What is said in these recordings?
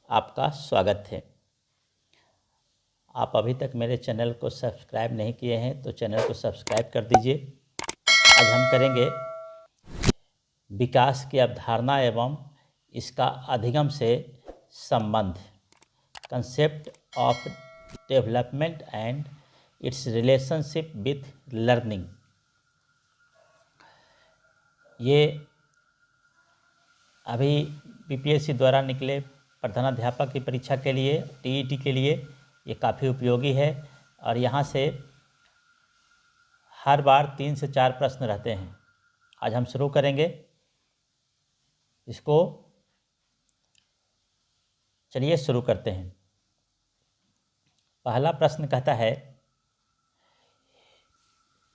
आपका स्वागत है। आप अभी तक मेरे चैनल को सब्सक्राइब नहीं किए हैं तो चैनल को सब्सक्राइब कर दीजिए। आज हम करेंगे विकास की अवधारणा एवं इसका अधिगम से संबंध, concept of development and it's relationship with learning. ये अभी बीपीएससी द्वारा निकले प्रधानाध्यापक की परीक्षा के लिए, टीईटी के लिए ये काफ़ी उपयोगी है और यहाँ से हर बार 3 से 4 प्रश्न रहते हैं। आज हम शुरू करेंगे इसको। चलिए शुरू करते हैं। पहला प्रश्न कहता है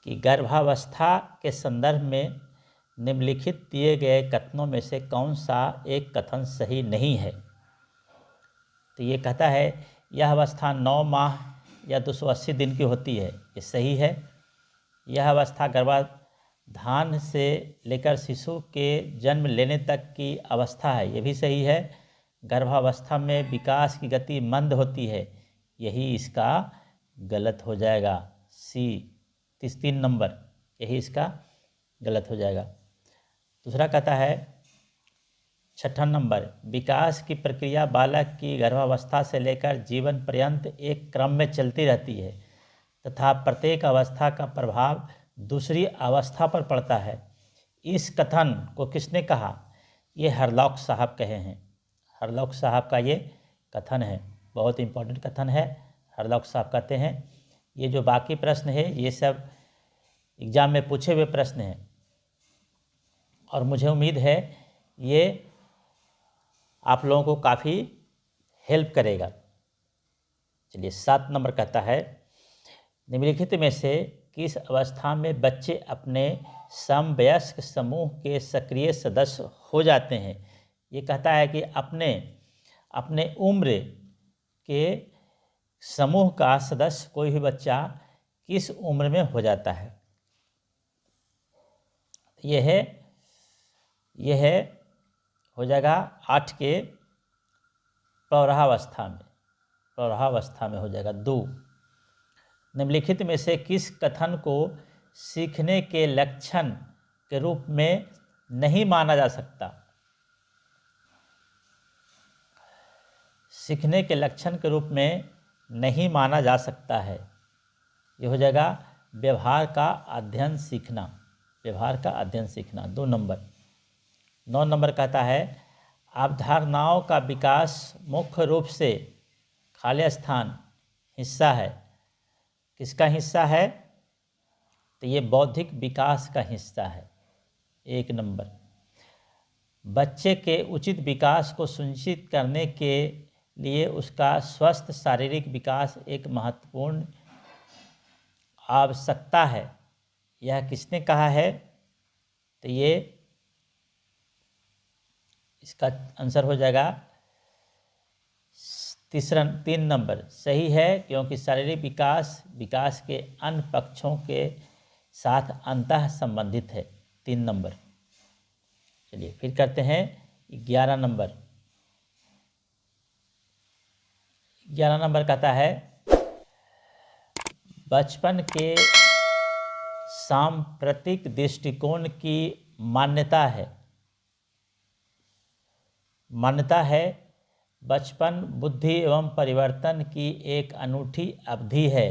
कि गर्भावस्था के संदर्भ में निम्नलिखित दिए गए कथनों में से कौन सा एक कथन सही नहीं है। तो ये कहता है यह अवस्था 9 माह या 280 दिन की होती है, ये सही है। यह अवस्था गर्भाधान से लेकर शिशु के जन्म लेने तक की अवस्था है, ये भी सही है। गर्भावस्था में विकास की गति मंद होती है, यही इसका गलत हो जाएगा। सी 3 नंबर, यही इसका गलत हो जाएगा। दूसरा कहता है 6 नंबर, विकास की प्रक्रिया बालक की गर्भावस्था से लेकर जीवन पर्यंत एक क्रम में चलती रहती है तथा प्रत्येक अवस्था का प्रभाव दूसरी अवस्था पर पड़ता है। इस कथन को किसने कहा? ये हरलॉक साहब कहे हैं। हरलॉक साहब का ये कथन है, बहुत इम्पोर्टेंट कथन है। हरलॉक साहब कहते हैं। ये जो बाकी प्रश्न है ये सब एग्ज़ाम में पूछे हुए प्रश्न हैं और मुझे उम्मीद है ये आप लोगों को काफ़ी हेल्प करेगा। चलिए 7 नंबर कहता है निम्नलिखित में से किस अवस्था में बच्चे अपने समवयस्क समूह के सक्रिय सदस्य हो जाते हैं। ये कहता है कि अपने उम्र के समूह का सदस्य कोई भी बच्चा किस उम्र में हो जाता है। यह है हो जाएगा 8 के प्रौढ़ावस्था में हो जाएगा। 2, निम्नलिखित में से किस कथन को सीखने के लक्षण के रूप में नहीं माना जा सकता। सीखने के लक्षण के रूप में नहीं माना जा सकता है, ये हो जाएगा व्यवहार का अध्ययन सीखना। 2 नंबर। 9 नंबर कहता है अवधारणाओं का विकास मुख्य रूप से खाली स्थान हिस्सा है। किसका हिस्सा है? तो ये बौद्धिक विकास का हिस्सा है। 1 नंबर। बच्चे के उचित विकास को सुनिश्चित करने के लिए उसका स्वस्थ शारीरिक विकास एक महत्वपूर्ण आवश्यकता है, यह किसने कहा है? तो ये इसका आंसर हो जाएगा 3 नंबर। सही है, क्योंकि शारीरिक विकास के अन्य पक्षों के साथ अंतः संबंधित है। 3 नंबर। चलिए फिर करते हैं 11 नंबर। 11 नंबर कहता है बचपन के सांप्रतिक दृष्टिकोण की मान्यता है बचपन बुद्धि एवं परिवर्तन की एक अनूठी अवधि है।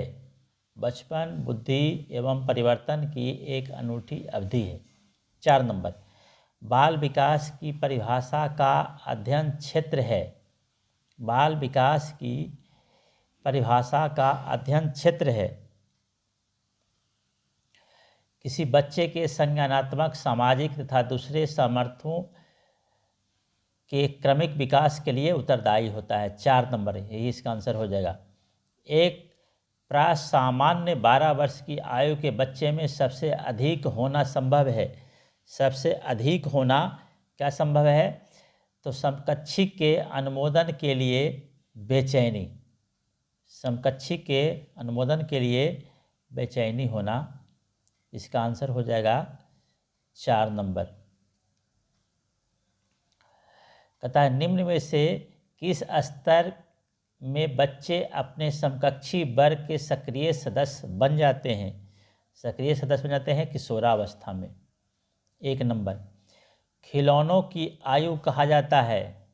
बचपन बुद्धि एवं परिवर्तन की एक अनूठी अवधि है। 4 नंबर, बाल विकास की परिभाषा का अध्ययन क्षेत्र है। बाल विकास की परिभाषा का अध्ययन क्षेत्र है किसी बच्चे के संज्ञानात्मक, सामाजिक तथा दूसरे सामर्थ्यों के क्रमिक विकास के लिए उत्तरदायी होता है। 4 नंबर, यही इसका आंसर हो जाएगा। एक प्रासामान्य 12 वर्ष की आयु के बच्चे में सबसे अधिक होना संभव है। सबसे अधिक होना क्या संभव है? तो समकक्षी के अनुमोदन के लिए बेचैनी। समकक्षी के अनुमोदन के लिए बेचैनी होना, इसका आंसर हो जाएगा 4 नंबर। कहता है निम्न में से किस स्तर में बच्चे अपने समकक्षी वर्ग के सक्रिय सदस्य बन जाते हैं? सक्रिय सदस्य बन जाते हैं किशोरावस्था में। 1 नंबर, खिलौनों की आयु कहा जाता है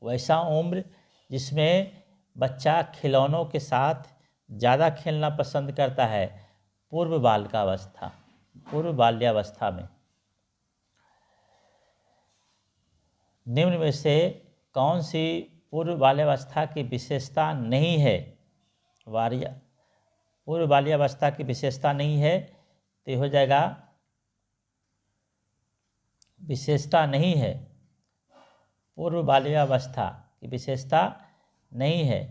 वैसा उम्र जिसमें बच्चा खिलौनों के साथ ज़्यादा खेलना पसंद करता है, पूर्व बालिकावस्था, पूर्व बाल्यावस्था में। निम्न में से कौन सी पूर्व बाल्यावस्था की विशेषता नहीं है? पूर्व बाल्यावस्था की विशेषता नहीं है तो हो जाएगा विशेषता नहीं है, पूर्व बाल्यावस्था की विशेषता नहीं है।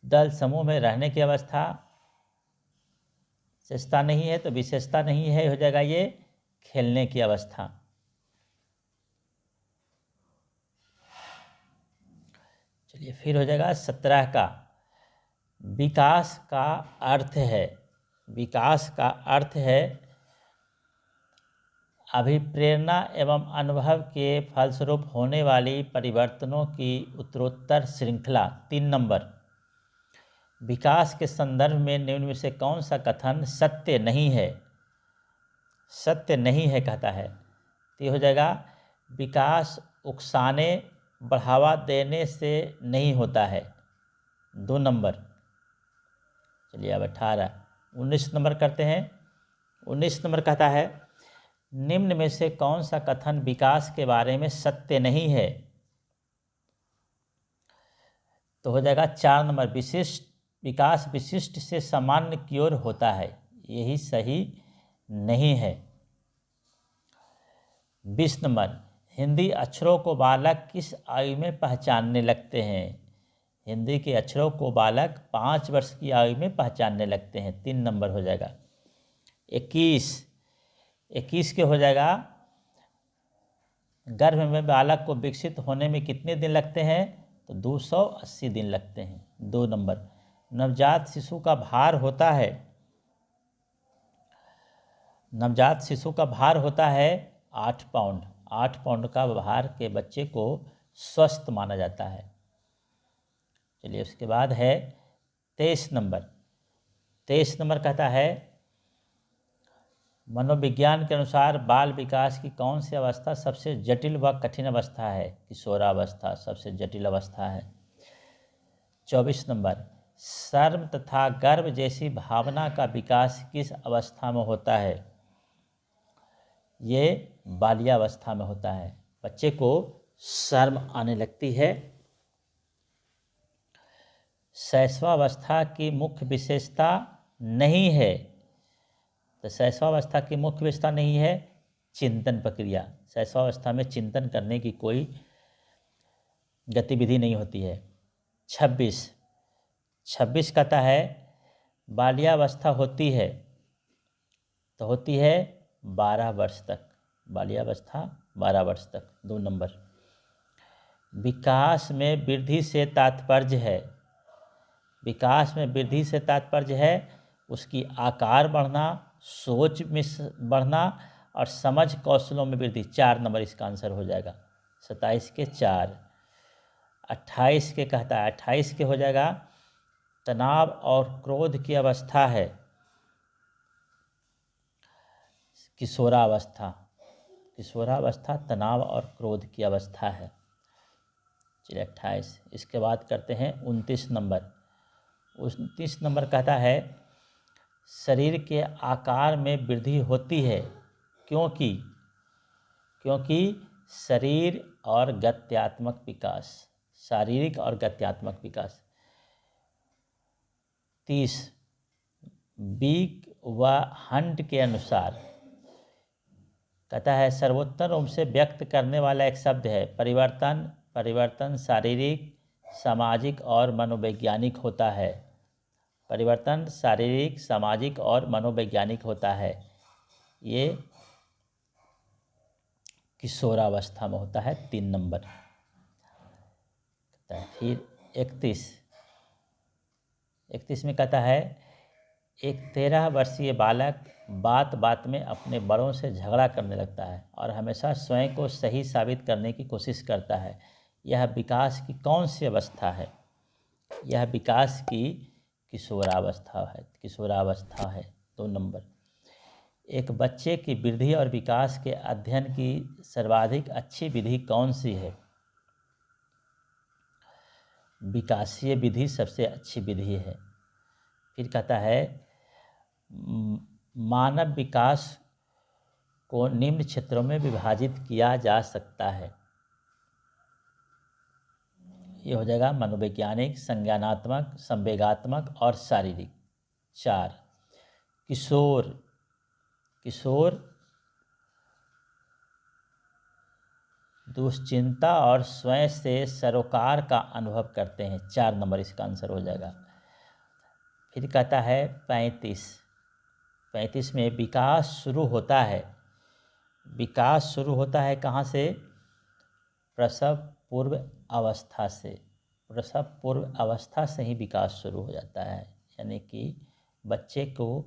दल समूह में रहने की अवस्था विशेषता नहीं है, तो विशेषता नहीं है हो जाएगा ये खेलने की अवस्था। चलिए फिर हो जाएगा 17 का, विकास का अर्थ है। विकास का अर्थ है अभिप्रेरणा एवं अनुभव के फलस्वरूप होने वाली परिवर्तनों की उत्तरोत्तर श्रृंखला। 3 नंबर, विकास के संदर्भ में निम्न में से कौन सा कथन सत्य नहीं है? सत्य नहीं है कहता है तो ये हो जाएगा विकास उकसाने बढ़ावा देने से नहीं होता है। 2 नंबर। चलिए अब 18, 19 नंबर करते हैं। 19 नंबर कहता है निम्न में से कौन सा कथन विकास के बारे में सत्य नहीं है? तो हो जाएगा 4 नंबर, विकास विशिष्ट से सामान्य की ओर होता है, यही सही नहीं है। 20 नंबर, हिंदी अक्षरों को बालक किस आयु में पहचानने लगते हैं? हिंदी के अक्षरों को बालक 5 वर्ष की आयु में पहचानने लगते हैं। 3 नंबर हो जाएगा। 21 के हो जाएगा गर्भ में बालक को विकसित होने में कितने दिन लगते हैं? तो 280 दिन लगते हैं। 2 नंबर, नवजात शिशु का भार होता है, नवजात शिशु का भार होता है 8 पाउंड। 8 पाउंड का भार के बच्चे को स्वस्थ माना जाता है। चलिए उसके बाद है 23 नंबर। 23 नंबर कहता है मनोविज्ञान के अनुसार बाल विकास की कौन सी अवस्था सबसे जटिल व कठिन अवस्था है? किशोरावस्था सबसे जटिल अवस्था है। 24 नंबर, शर्म तथा गर्व जैसी भावना का विकास किस अवस्था में होता है? ये बाल्यावस्था में होता है, बच्चे को शर्म आने लगती है। शैशवावस्था की मुख्य विशेषता नहीं है, तो शैशवावस्था की मुख्य विशेषता नहीं है चिंतन प्रक्रिया। शैशवावस्था में चिंतन करने की कोई गतिविधि नहीं होती है। 26 कहता है बाल्यावस्था होती है, तो होती है 12 वर्ष तक, बाल्यावस्था 12 वर्ष तक। 2 नंबर, विकास में वृद्धि से तात्पर्य है, विकास में वृद्धि से तात्पर्य है उसकी आकार बढ़ना, सोच में बढ़ना और समझ कौशलों में वृद्धि। 4 नंबर इसका आंसर हो जाएगा। 27 के 4। 28 के कहता है, 28 के हो जाएगा तनाव और क्रोध की अवस्था है किशोरावस्था। किशोरावस्था तनाव और क्रोध की अवस्था है। चलिए 28। इसके बाद करते हैं 29 नंबर। 29 नंबर कहता है शरीर के आकार में वृद्धि होती है क्योंकि शरीर और गत्यात्मक विकास, शारीरिक और गत्यात्मक विकास। 30 बीक व हंट के अनुसार कहता है सर्वोत्तम रूप से व्यक्त करने वाला एक शब्द है परिवर्तन शारीरिक, सामाजिक और मनोवैज्ञानिक होता है। परिवर्तन शारीरिक, सामाजिक और मनोवैज्ञानिक होता है, ये किशोरावस्था में होता है। 3 नंबर। फिर 31 में कहता है एक 13 वर्षीय बालक बात बात में अपने बड़ों से झगड़ा करने लगता है और हमेशा स्वयं को सही साबित करने की कोशिश करता है। यह विकास की कौन सी अवस्था है? यह विकास की किशोरावस्था है। 2 नंबर। एक बच्चे की वृद्धि और विकास के अध्ययन की सर्वाधिक अच्छी विधि कौन सी है? विकासीय विधि सबसे अच्छी विधि है। फिर कहता है मानव विकास को निम्न क्षेत्रों में विभाजित किया जा सकता है। ये हो जाएगा मनोवैज्ञानिक, संज्ञानात्मक, संवेगात्मक और शारीरिक। 4 किशोर दुश्चिंता और स्वयं से सरोकार का अनुभव करते हैं। 4 नंबर इसका आंसर हो जाएगा। फिर कहता है 35 में विकास शुरू होता है। विकास शुरू होता है कहाँ से? प्रसव पूर्व अवस्था से। प्रसव पूर्व अवस्था से ही विकास शुरू हो जाता है, यानी कि बच्चे को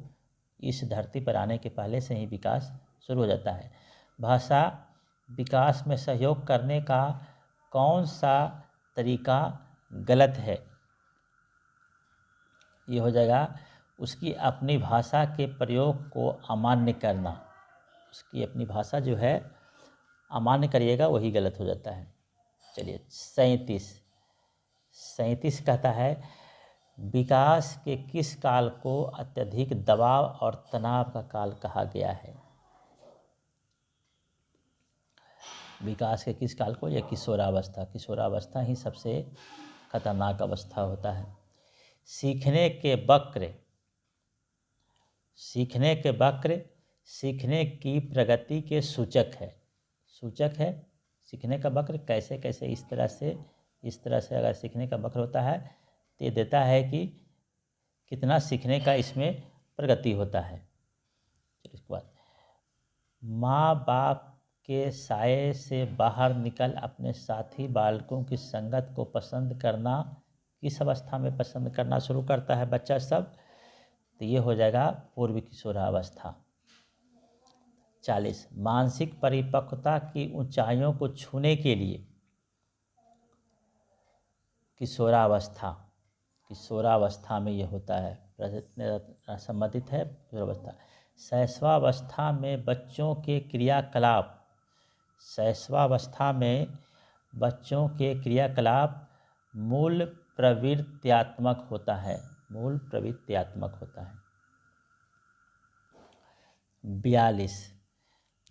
इस धरती पर आने के पहले से ही विकास शुरू हो जाता है। भाषा विकास में सहयोग करने का कौन सा तरीका गलत है? ये हो जाएगा उसकी अपनी भाषा के प्रयोग को अमान्य करना। उसकी अपनी भाषा जो है अमान्य करिएगा वही गलत हो जाता है। चलिए 37 कहता है विकास के किस काल को अत्यधिक दबाव और तनाव का काल कहा गया है? विकास के किस काल को? यह किशोरावस्था ही सबसे खतरनाक अवस्था होता है। सीखने के वक्र सीखने की प्रगति के सूचक है। सीखने का वक्र कैसे इस तरह से अगर सीखने का वक्र होता है तो ये देता है कि कितना सीखने का इसमें प्रगति होता है। इसके बाद माँ बाप के साये से बाहर निकल अपने साथी बालकों की संगत को पसंद करना किस अवस्था में पसंद करना शुरू करता है बच्चा सब? तो ये हो जाएगा पूर्व किशोरावस्था। 40 मानसिक परिपक्वता की ऊंचाइयों को छूने के लिए किशोरावस्था में ये होता है, संबंधित है किशोरावस्था। शैशवावस्था में बच्चों के क्रियाकलाप मूल प्रवृत्त्यात्मक होता है।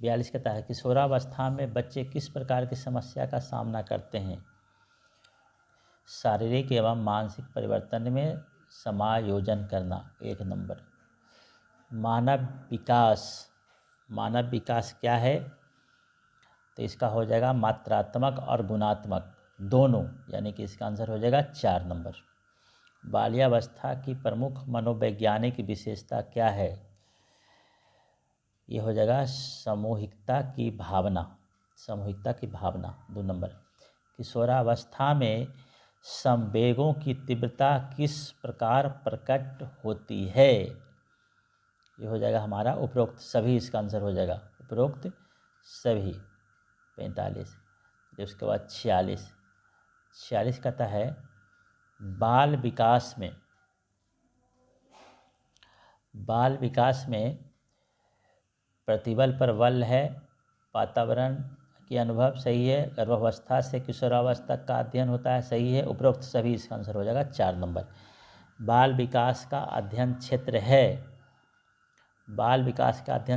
42 कहता है किशोरावस्था में बच्चे किस प्रकार की समस्या का सामना करते हैं? शारीरिक एवं मानसिक परिवर्तन में समायोजन करना। 1 नंबर। मानव विकास क्या है? तो इसका हो जाएगा मात्रात्मक और गुणात्मक दोनों, यानी कि इसका आंसर हो जाएगा 4 नंबर। बाल्यावस्था की प्रमुख मनोवैज्ञानिक विशेषता क्या है? ये हो जाएगा सामूहिकता की भावना। 2 नंबर। किशोरावस्था में संवेगों की तीव्रता किस प्रकार प्रकट होती है? ये हो जाएगा हमारा उपरोक्त सभी, इसका आंसर हो जाएगा उपरोक्त सभी। 45। उसके बाद 46 कहता है बाल विकास में प्रतिबल पर बल है, वातावरण की अनुभव सही है, गर्भावस्था से किशोरावस्था का अध्ययन होता है सही है, उपरोक्त सभी, इसका आंसर हो जाएगा 4 नंबर। बाल विकास का अध्ययन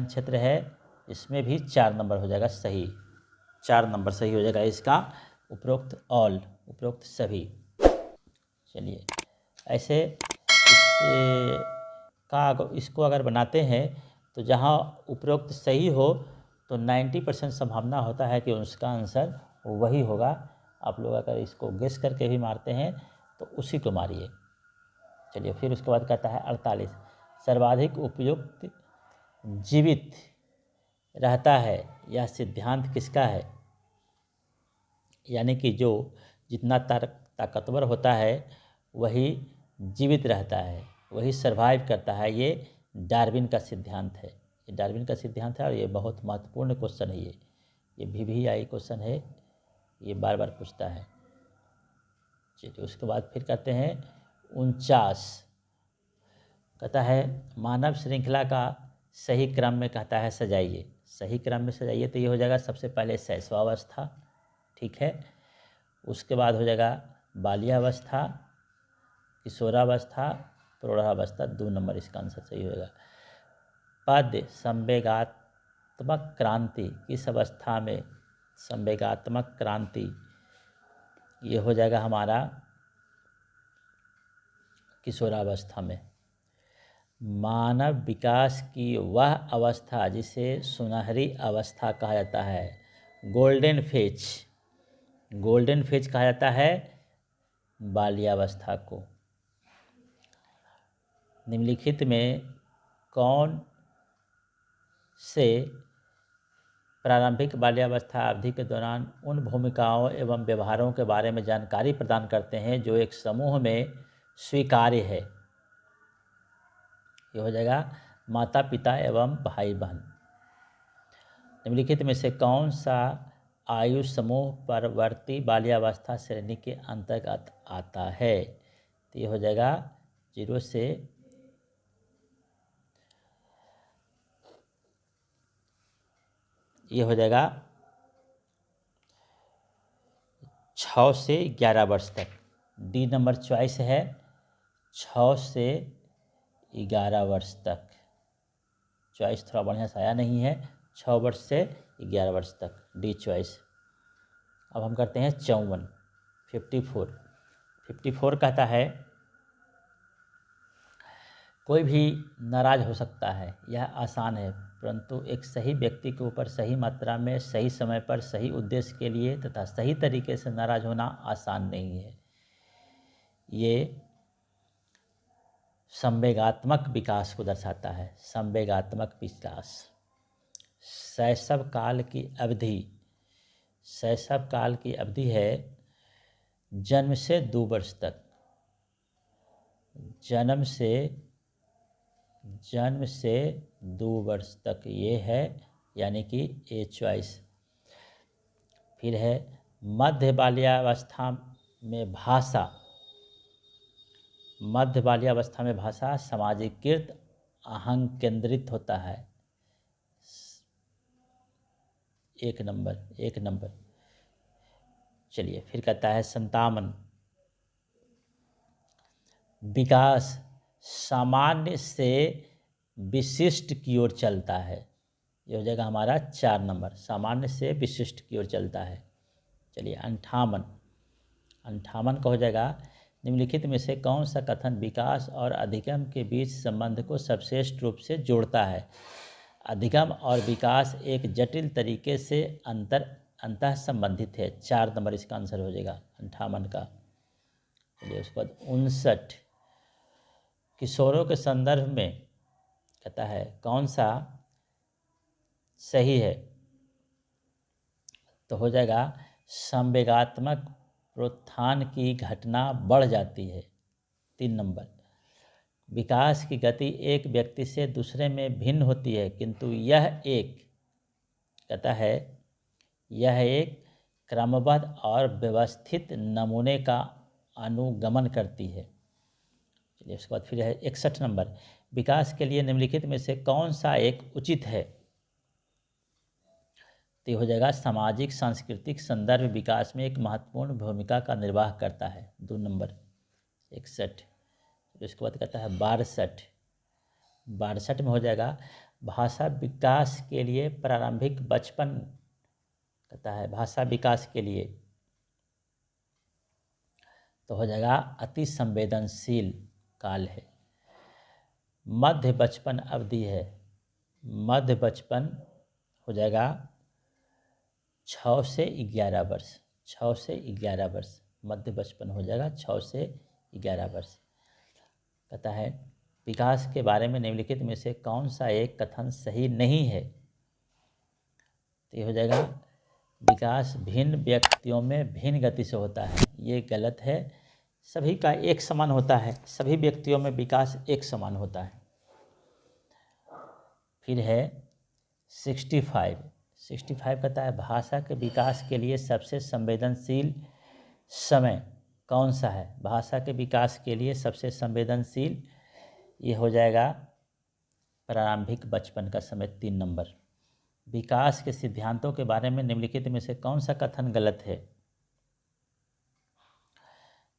क्षेत्र है, इसमें भी 4 नंबर हो जाएगा सही। 4 नंबर सही हो जाएगा इसका उपरोक्त सभी। चलिए ऐसे इसको अगर बनाते हैं तो जहाँ उपरोक्त सही हो तो 90% संभावना होता है कि उसका आंसर वही होगा। आप लोग अगर इसको गेस करके भी मारते हैं तो उसी को मारिए। चलिए फिर उसके बाद कहता है 48 सर्वाधिक उपयुक्त जीवित रहता है, यह सिद्धांत किसका है? यानी कि जो जितना ताकतवर होता है वही जीवित रहता है, वही सर्वाइव करता है। ये डार्विन का सिद्धांत है, ये डार्विन का सिद्धांत है और ये बहुत महत्वपूर्ण क्वेश्चन है। ये VVI क्वेश्चन है, ये बार बार पूछता है। चलिए उसके बाद फिर कहते हैं 49, कहता है मानव श्रृंखला का सही क्रम में कहता है सजाइए। सही क्रम में सजाइए तो ये हो जाएगा सबसे पहले शैशवावस्था, ठीक है। उसके बाद हो जाएगा बाल्यावस्था, किशोरावस्था, प्रौढ़ावस्था। 2 नंबर इसका आंसर सही होगा। पद संवेगात्मक क्रांति किस अवस्था में? संवेगात्मक क्रांति ये हो जाएगा हमारा किशोरावस्था में। मानव विकास की वह अवस्था जिसे सुनहरी अवस्था कहा जाता है, गोल्डन फेज, गोल्डन फेज कहा जाता है बाल्यावस्था को। निम्नलिखित में कौन से प्रारंभिक बाल्यावस्था अवधि के दौरान उन भूमिकाओं एवं व्यवहारों के बारे में जानकारी प्रदान करते हैं जो एक समूह में स्वीकार्य है? ये हो जाएगा माता पिता एवं भाई बहन। निम्नलिखित में से कौन सा आयु समूह परवर्ती बाल्यावस्था श्रेणी के अंतर्गत आता है? तो ये हो जाएगा 0 से 6 से 11 वर्ष तक। डी नंबर चॉइस है, 6 से 11 वर्ष तक। चॉइस थोड़ा बढ़िया से आया नहीं है, 6 वर्ष से 11 वर्ष तक, डी चॉइस। अब हम करते हैं 54। 54 कहता है कोई भी नाराज हो सकता है, यह आसान है, परंतु एक सही व्यक्ति के ऊपर सही मात्रा में सही समय पर सही उद्देश्य के लिए तथा सही तरीके से नाराज होना आसान नहीं है। ये संवेगात्मक विकास को दर्शाता है, संवेगात्मक विकास। शैशव काल की अवधि है जन्म से 2 वर्ष तक, जन्म से 2 वर्ष तक ये है, यानी कि ए चॉइस। फिर है मध्य बाल्यावस्था में भाषा सामाजिकृत अहंग केंद्रित होता है। 1 नंबर। चलिए फिर कहता है 57, विकास सामान्य से विशिष्ट की ओर चलता है। ये हो जाएगा हमारा 4 नंबर, सामान्य से विशिष्ट की ओर चलता है। चलिए 58 का हो जाएगा निम्नलिखित में से कौन सा कथन विकास और अधिगम के बीच संबंध को सर्वश्रेष्ठ रूप से जोड़ता है? अधिगम और विकास एक जटिल तरीके से अंतः संबंधित है। 4 नंबर इसका आंसर हो जाएगा 58 का। चलिए उसके बाद 59, किशोरों के संदर्भ में कहता है कौन सा सही है? तो हो जाएगा संवेगात्मक प्रोत्थान की घटना बढ़ जाती है। 3 नंबर, विकास की गति एक व्यक्ति से दूसरे में भिन्न होती है, किंतु यह एक क्रमबद्ध और व्यवस्थित नमूने का अनुगमन करती है। चलिए उसके बाद फिर है 61 नंबर, विकास के लिए निम्नलिखित में से कौन सा एक उचित है? तो ये हो जाएगा सामाजिक सांस्कृतिक संदर्भ विकास में एक महत्वपूर्ण भूमिका का निर्वाह करता है। 2 नंबर 61। उसके बाद कहता है 62 में हो जाएगा भाषा विकास के लिए प्रारंभिक बचपन, कहता है भाषा विकास के लिए तो हो जाएगा अति संवेदनशील काल है। मध्य बचपन अवधि है, मध्य बचपन हो जाएगा 6 से 11 वर्ष, 6 से 11 वर्ष मध्य बचपन हो जाएगा 6 से 11 वर्ष। कहता है विकास के बारे में निम्नलिखित में से कौन सा एक कथन सही नहीं है? तो ये हो जाएगा विकास भिन्न व्यक्तियों में भिन्न गति से होता है, ये गलत है। सभी का एक समान होता है, सभी व्यक्तियों में विकास एक समान होता है। फिर है 65 कहता है भाषा के विकास के लिए सबसे संवेदनशील समय कौन सा है। भाषा के विकास के लिए सबसे संवेदनशील ये हो जाएगा प्रारंभिक बचपन का समय, 3 नंबर। विकास के सिद्धांतों के बारे में निम्नलिखित में से कौन सा कथन गलत है।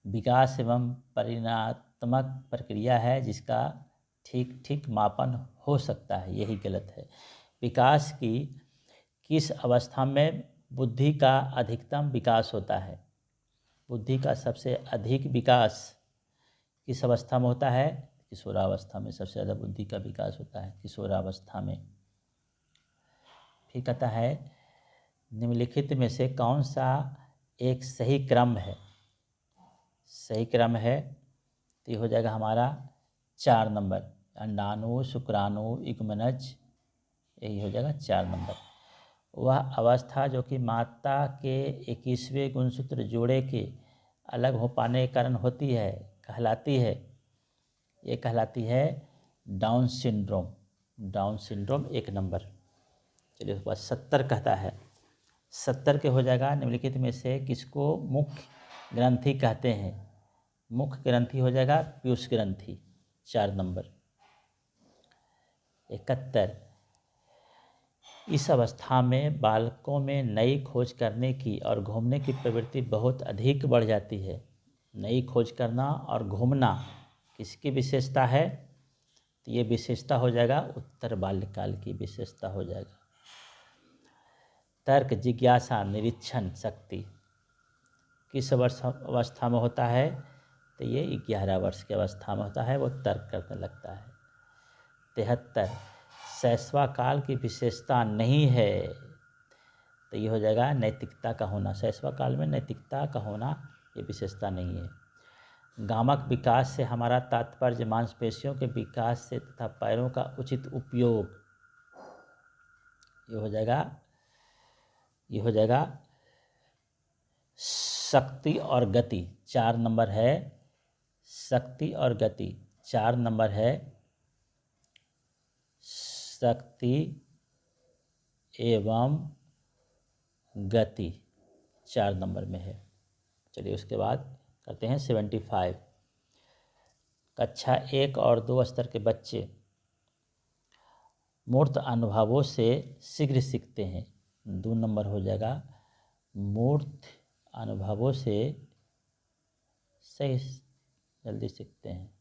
विकास एवं परिणात्मक प्रक्रिया है जिसका ठीक ठीक मापन हो सकता है, यही गलत है। विकास की किस अवस्था में बुद्धि का अधिकतम विकास होता है। बुद्धि का सबसे अधिक विकास किस अवस्था में होता है। किशोरावस्था में सबसे ज़्यादा बुद्धि का विकास होता है, किशोरावस्था में। फिर कहता है निम्नलिखित में से कौन सा एक सही क्रम है। सही क्रम है तो ये हो जाएगा हमारा 4 नंबर, अंडाणु, शुक्राणु, युग्मनज, यही हो जाएगा 4 नंबर। वह अवस्था जो कि माता के 21वें गुणसूत्र जोड़े के अलग हो पाने के कारण होती है कहलाती है, ये कहलाती है down syndrome. Down syndrome 1 number. चलिए उसके बाद 70 कहता है, 70 के हो जाएगा निम्नलिखित में से किसको मुख्य ग्रंथि कहते हैं। मुख्य ग्रंथि हो जाएगा पीयूष ग्रंथि, 4 नंबर। 71 इस अवस्था में बालकों में नई खोज करने की और घूमने की प्रवृत्ति बहुत अधिक बढ़ जाती है। नई खोज करना और घूमना किसकी विशेषता है, तो ये विशेषता हो जाएगा उत्तर बाल्यकाल की विशेषता हो जाएगा। तर्क, जिज्ञासा, निरीक्षण शक्ति किस अवस्था में होता है, तो ये 11 वर्ष की अवस्था में होता है, वो तर्क करने लगता है। 73 शैशवाकाल की विशेषता नहीं है, तो ये हो जाएगा नैतिकता का होना। शैशवाकाल में नैतिकता का होना ये विशेषता नहीं है। गामक विकास से हमारा तात्पर्य मांसपेशियों के विकास से तथा पैरों का उचित उपयोग, ये हो जाएगा शक्ति और गति, 4 नंबर है। शक्ति और गति 4 नंबर है। शक्ति एवं गति 4 नंबर में है। चलिए उसके बाद करते हैं 75। कक्षा 1 और 2 स्तर के बच्चे मूर्त अनुभवों से शीघ्र सीखते हैं, 2 नंबर हो जाएगा। मूर्त अनुभवों से सही जल्दी सीखते हैं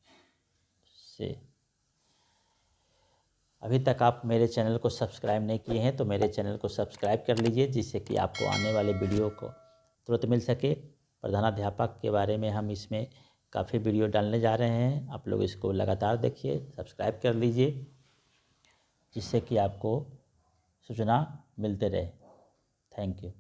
से। अभी तक आप मेरे चैनल को सब्सक्राइब नहीं किए हैं तो मेरे चैनल को सब्सक्राइब कर लीजिए, जिससे कि आपको आने वाले वीडियो को तुरंत मिल सके। प्रधानाध्यापक के बारे में हम इसमें काफ़ी वीडियो डालने जा रहे हैं, आप लोग इसको लगातार देखिए, सब्सक्राइब कर लीजिए, जिससे कि आपको सूचना मिलते रहे। Thank you.